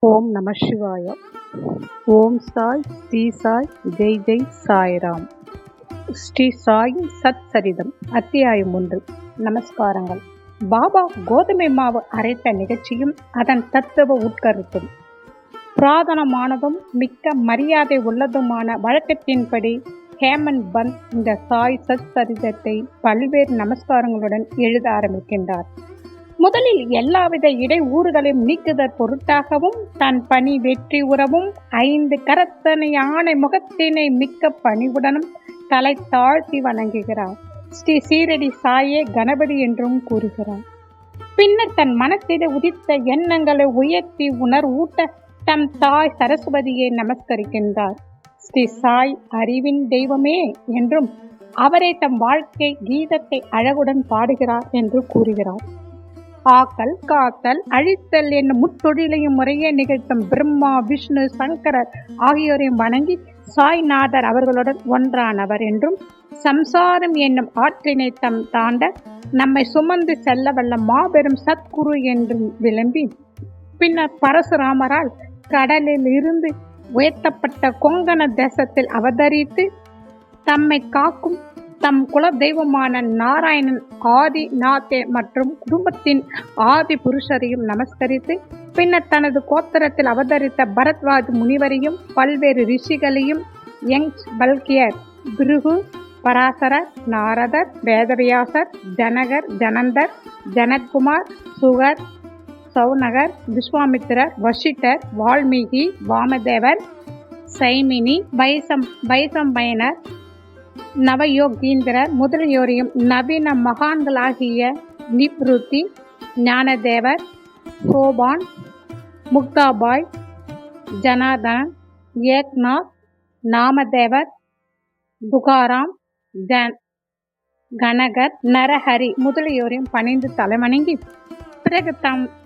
ஓம் நம சிவாய. ஓம் சாய் ஸ்ரீ சாய் ஜெய் ஜெய் சாய்ராம். ஸ்ரீ சாய் சத் சரிதம் அத்தியாயம் 1. நமஸ்காரங்கள். பாபா கோதுமை மாவு அரைத்த நிகழ்ச்சியும் அதன் தத்துவ உட்கருத்தும் புராதனமானதும் மிக்க மரியாதை உள்ளதுமான வழக்கத்தின்படி ஹேமந்த் பந்த் இந்த சாய் சத் சரிதத்தை பல்வேறு நமஸ்காரங்களுடன் எழுத ஆரம்பிக்கின்றார். முதலில் எல்லாவித இடையூறுகளையும் நீக்குதற் பொருட்டாகவும் தன் பணி வெற்றி உறவும் 5 கரத்தனை யானை முகத்தினை மிக்க பணிவுடனும் தலை தாழ்த்தி வணங்குகிறார். ஸ்ரீ சீரடி சாயே கணபதி என்றும் கூறுகிறார். பின்னர் தன் மனத்திலே உதித்த எண்ணங்களை உயர்த்தி உணர்வூட்ட தம் தாய் சரஸ்வதியை நமஸ்கரிக்கின்றார். ஸ்ரீ சாய் அறிவின் தெய்வமே என்றும் அவரே தம் வாழ்க்கை கீதத்தை அழகுடன் பாடுகிறார் என்று கூறுகிறார். ஆக்கல், காத்தல், அழித்தல் என்னும் முத்தொழிலையும் முறையே நிகழ்த்தும் பிரம்மா, விஷ்ணு, சங்கரர் ஆகியோரையும் வணங்கி சாய்நாதர் அவர்களுடன் ஒன்றானவர் என்றும் சம்சாரம் என்னும் ஆற்றினை தம் தாண்ட நம்மை சுமந்து செல்ல வல்ல மாபெரும் சத்குரு என்றும் விளம்பி பின்னர் பரசுராமரால் கடலில் இருந்து உயர்த்தப்பட்ட கொங்கண தேசத்தில் அவதரித்து தம்மை காக்கும் தம் குல தெய்வமான நாராயணன் ஆதி நாதே மற்றும் குடும்பத்தின் ஆதி புருஷரையும் நமஸ்கரித்து பின்னர் தனது கோத்திரத்தில் அவதரித்த பரத்வாஜ் முனிவரையும் பல்வேறு ரிஷிகளையும் யங்ஸ் பல்கியர், பிருகு, பராசரர், நாரதர், வேதவியாசர், ஜனகர், ஜனந்தர், ஜனத்குமார், சுகர், சௌனகர், விஸ்வாமித்திரர், வசிட்டர், வால்மீகி, வாமதேவர், சைமினி, வைசம்பயனர், நவயோகீந்திரர் முதலியோரையும் நவீன மகான்களாகிய நிப்ருதி, ஞானதேவர், சோபான், முக்தாபாய், ஜனார்தன், ஏக்நாத், நாமதேவர், துகாராம், கனகர், நரஹரி முதலியோரையும் பணிந்து தலைவணங்கி பிறகு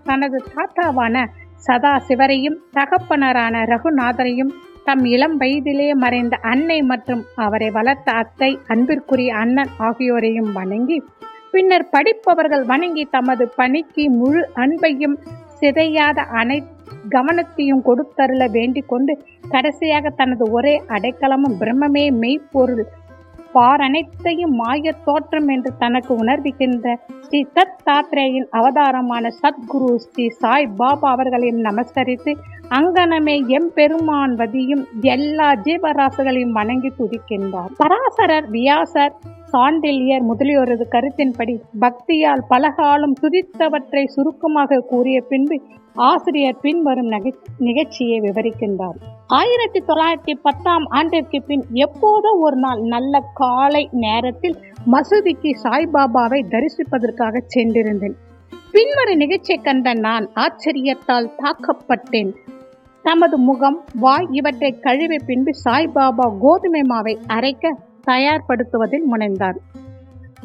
தனது தாத்தாவான சதாசிவரையும் தகப்பனரான ரகுநாதரையும் தம் இளம் வயதிலே மறைந்த அன்னை மற்றும் அவரை வளர்த்த அத்தை அன்பிற்குரிய அண்ணன் ஆகியோரையும் வணங்கி பின்னர் படிப்பவர்கள் வணங்கி தமது பணிக்கு முழு அன்பையும் சிதையாத கவனத்தையும் கொடுத்தருள வேண்டிக் கொண்டு கடைசியாக தனது ஒரே அடைக்கலமும் பிரம்மமே மெய்ப்பொருள் பாரனைத்தையும் மாய தோற்றம் என்று தனக்கு உணர்வுகின்ற ஸ்ரீ தத் தாத்ரேயின் அவதாரமான சத்குரு ஸ்ரீ சாய் பாபா அவர்களையும் நமஸ்கரித்து அங்கனமே எம்பெருமான் வதியும் எல்லா ஜீவராசுகளையும் வணங்கி துதிக்கின்றார். பராசரர், வியாசர், சாண்டில்யர் முதலியோரது கருத்தின்படி பக்தியால் பலகாலம் துதித்தவற்றை சுருக்கமாக கூறிய பின்பு ஆசிரியர் பின்வரும் நிகழ்ச்சியை விவரிக்கின்றார். 1910 ஆண்டிற்கு பின் எப்போதோ ஒரு நாள் நல்ல காலை நேரத்தில் மசூதிக்கு சாய்பாபாவை தரிசிப்பதற்காக சென்றிருந்தேன். பின்வரும் நிகழ்ச்சியை கண்ட நான் ஆச்சரியத்தால் தாக்கப்பட்டேன். தமது முகம், வாய் இவற்றை கழுவிய பின்பு சாய்பாபா கோதுமை மாவை அரைக்க தயார்படுத்துவதில் முனைந்தார்.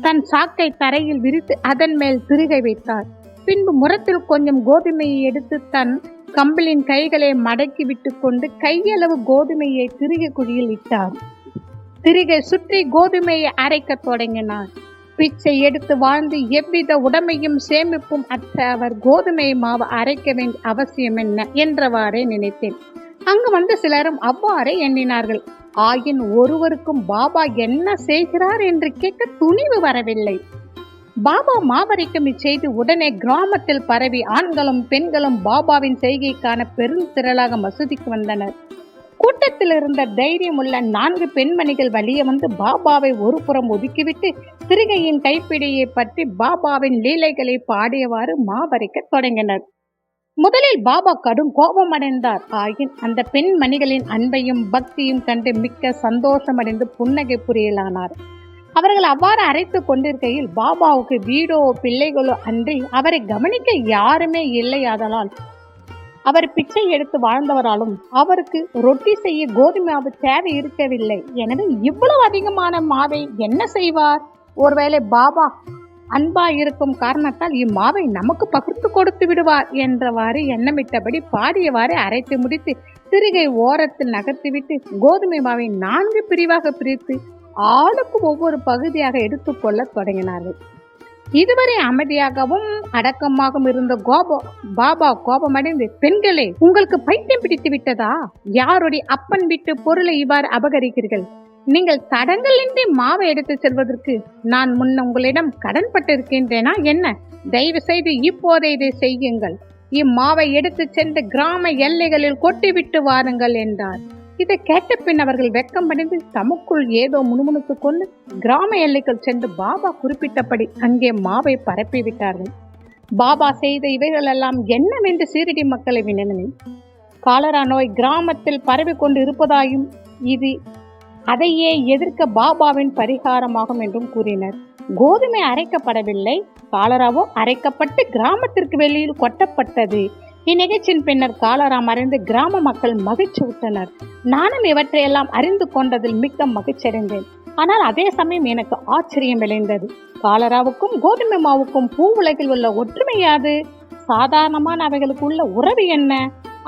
தன் சாக்கை தரையில் விரித்து அதன் மேல் திருகை வைத்தார். பின்பு முரத்தில் கொஞ்சம் கோதுமையை எடுத்து தன் கம்பளின் கைகளை மடக்கி விட்டு கொண்டு கையளவு கோதுமையை திருகை குழியில் இட்டார். திருகை சுற்றி கோதுமையை அரைக்க தொடங்கினார். பிச்சை எடுத்து வாழ்ந்து எவ்வித உடைமையும் சேமிப்பும் அற்ற அவர் கோதுமை மாவு அரைக்க வேண்டிய அவசியம் என்ன என்றவாறே நினைத்தேன். அங்கு வந்த சிலரும் அவ்வாறே எண்ணினார்கள். ஆயின் ஒருவருக்கும் பாபா என்ன செய்கிறார் என்று கேட்க துணிவு வரவில்லை. பாபா மாவரைக்கும் இச்செய்தி உடனே கிராமத்தில் பரவி ஆண்களும் பெண்களும் பாபாவின் செய்கைக்கான பெருந்திரளாக மசூதிக்கு வந்தனர். கூட்டத்தில் இருந்த தைரியம் உள்ள 4 பெண்மணிகள் வழியே வந்து பாபாவை ஒரு புறம் ஒதுக்கிவிட்டு திருகையின் கைப்பிடியை பற்றி பாபாவின் லீலைகளை பாடியவாறு மாவரைக்க தொடங்கினர். முதலில் பாபா கடும் கோபமடைந்தார். ஆயின் அந்த பெண்மணிகளின் அன்பையும் பக்தியும் கண்டு மிக்க சந்தோஷமடைந்து புன்னகை புரியலானார். அவர்கள் அவ்வாறு அரைத்து கொண்டிருக்கையில் பாபாவுக்கு வீடோ பிள்ளைகளோ அன்றி அவரை கவனிக்க யாருமே இல்லையாதலால் அவர் பிச்சை எடுத்து வாழ்ந்தவராலும் அவருக்கு ரொட்டி செய்ய கோதுமை மாவு தேவை இருக்கவில்லை. எனவே இவ்வளவு அதிகமான மாவை என்ன செய்வார்? ஒருவேளை பாபா அன்பா இருக்கும் காரணத்தால் இம்மாவை நமக்கு பகிர்ந்து கொடுத்து விடுவார் என்றவாறு எண்ணமிட்டபடி பாடியவாறு அரைத்து முடித்து திருகை ஓரத்தில் நகர்த்திவிட்டு கோதுமை மாவை 4 பிரிவாக பிரித்து ஆளுக்கு ஒவ்வொரு பகுதியாக எடுத்துக்கொள்ள தொடங்கினார்கள். இதுவரை அமைதியாகவும் அடக்கமாகவும் இருந்த பாபா கோபமடைந்து, பெண்களே, உங்களுக்கு பைத்தியம் பிடித்து விட்டதா? யாருடைய அப்பன் வீட்டு பொருளை இவ்வாறு அபகரிக்கிறீர்கள்? நீங்கள் தடங்களின்றி மாவை எடுத்து செல்வதற்கு நான் முன்ன உங்களிடம் கடன் பட்டிருக்கின்றேனா என்ன? தயவு செய்து இப்போதே இதை செய்யுங்கள். இம்மாவை எடுத்து சென்று கிராம எல்லைகளில் கொட்டிவிட்டு வாருங்கள் என்றார். இதை கேட்ட பின் அவர்கள் வெட்கமடைந்து தமக்குள் ஏதோ முணுமுணுத்துக் கொண்டு கிராம எல்லைக்குள் சென்று பாபா குறிப்பிட்டபடி அங்கே மாவை பரப்பிவிட்டார்கள். பாபா செய்த இவைகளெல்லாம் என்னவென்று சீரடி மக்களை வினவினேன். காலரா நோய் கிராமத்தில் பரவி கொண்டு இருப்பதாயும் இது அதையே எதிர்க்க பாபாவின் பரிகாரமாகும் என்றும் கூறினர். கோதுமை அரைக்கப்படவில்லை, காலராவோ அரைக்கப்பட்டு கிராமத்திற்கு வெளியில் கொட்டப்பட்டது. இந்நிகழ்ச்சியின் பின்னர் காலரா மறைந்து கிராம மக்கள் மகிழ்ச்சி விட்டனர். நானும் இவற்றையெல்லாம் அறிந்து கொண்டதில் மிக்க மகிழ்ச்சி அடைந்தேன். ஆனால் அதே சமயம் எனக்கு ஆச்சரியம் விளைந்தது. காலராவுக்கும் கோதுமை மாவுக்கும் பூ உலகில் உள்ள ஒற்றுமை யாது? சாதாரணமான அவைகளுக்கு உள்ள உறவு என்ன?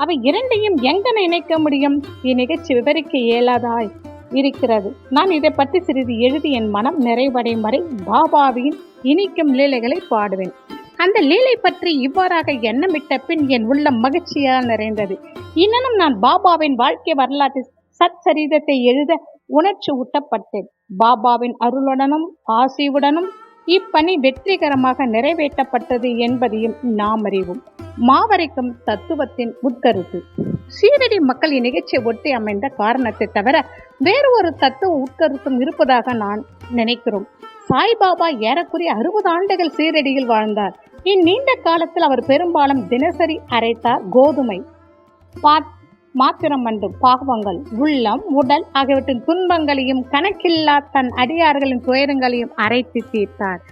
அவை இரண்டையும் எங்கன இணைக்க முடியும்? இந்நிகழ்ச்சி விவரிக்க இயலாதாய் இருக்கிறது. நான் இதை பற்றி சிறிது எழுதி என் மனம் நிறைவடையும் வரை பாபாவின் இனிக்கும் லீலைகளை பாடுவேன். அந்த லீலை பற்றி இவ்வாறாக எண்ணமிட்ட பின் என் உள்ள மகிழ்ச்சியால் நிறைந்தது. இன்னும் நான் பாபாவின் வாழ்க்கை வரலாற்று சச்சரிதத்தை எழுத உணர்ச்சி ஊட்டப்பட்டேன். பாபாவின் அருளுடனும் ஆசியுடனும் இப்பணி வெற்றிகரமாக நிறைவேற்றப்பட்டது என்பதையும் நாம் அறிவோம். மாவரைக்கும் தத்துவத்தின் உட்கருத்து. சீரடி மக்கள் இந்நிகழ்ச்சியை ஒட்டி அமைந்த காரணத்தை தவிர வேறு ஒரு தத்துவ உட்கருத்தும் இருப்பதாக நான் நினைக்கிறோம். சாய்பாபா ஏறக்குறைய 60 ஆண்டுகள் சீரடியில் வாழ்ந்தார். இந்நீண்ட காலத்தில் அவர் பெரும்பாலும் தினசரி அரைத்தார் கோதுமை மாத்திரமன்று பாவங்கள், உள்ளம், உடல் ஆகியவற்றின் துன்பங்களையும் கணக்கில்லா தன் அடியார்களின் துயரங்களையும் அரைத்து தீர்த்தார்.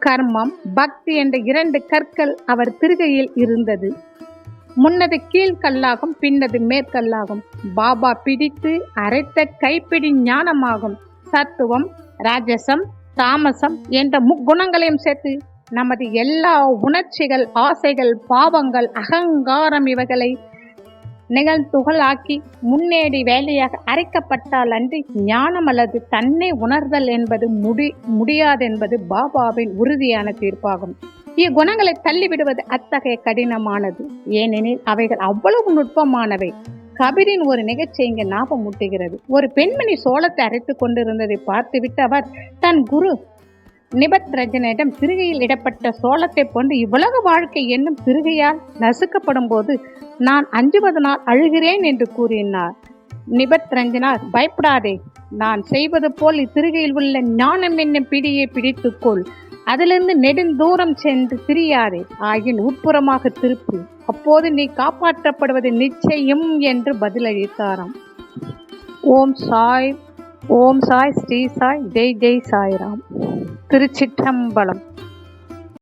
கர்மம், பக்தி என்ற 2 கற்கள் அவர் திருகையில் இருந்தது. முன்னது கீழ்கல்லாகும், பின்னது மேற்கல்லாகும். பாபா பிடித்து அரைத்த கைப்பிடி ஞானமாகும். சத்துவம், ராஜசம், தாமசம் என்ற முக்குணங்களையும் சேர்த்து நமது எல்லா உணர்ச்சிகள், ஆசைகள், பாவங்கள், அகங்காரம் இவைகளை நிகழ்த்துகளாக்கி முன்னேறி வேலையாக அரைக்கப்பட்டால் அன்றி ஞானம் அல்லது தன்னை உணர்தல் என்பது முடியாதென்பது பாபாவின் உறுதியான தீர்ப்பாகும். இக்குணங்களை தள்ளிவிடுவது அத்தகைய கடினமானது. ஏனெனில் அவைகள் அவ்வளவு நுட்பமானவை. கபீரின் ஒரு நிகழ்ச்சி இங்கு ஞாபகம் ஊட்டுகிறது. ஒரு பெண்மணி சோளத்தை அரைத்துக் கொண்டிருந்ததை பார்த்துவிட்டு அவர் தன் குரு நிபத்ரஜனிடம் திருகையில் இடப்பட்ட சோளத்தை போன்று இவ்வுலக வாழ்க்கை என்னும் திருகையால் நசுக்கப்படும் போது நான் 50 நாள் அழுகிறேன் என்று கூறினார். நிபத்ரஞ்சனார், பயப்படாதே, நான் செய்வது போல் இத்திருகையில் உள்ள ஞானம் என்னும் பிடியை பிடித்துக்கொள். அதிலிருந்து நெடுந்தூரம் சென்று திரியாதே, ஆகின் உட்புறமாக திருப்பி, அப்போது நீ காப்பாற்றப்படுவது நிச்சயம் என்று பதிலளித்தாராம். ஓம் சாய், ஸ்ரீ சாய், ஜெய் ஜெய் சாய்ராம். திருச்சிற்றம்பலம்.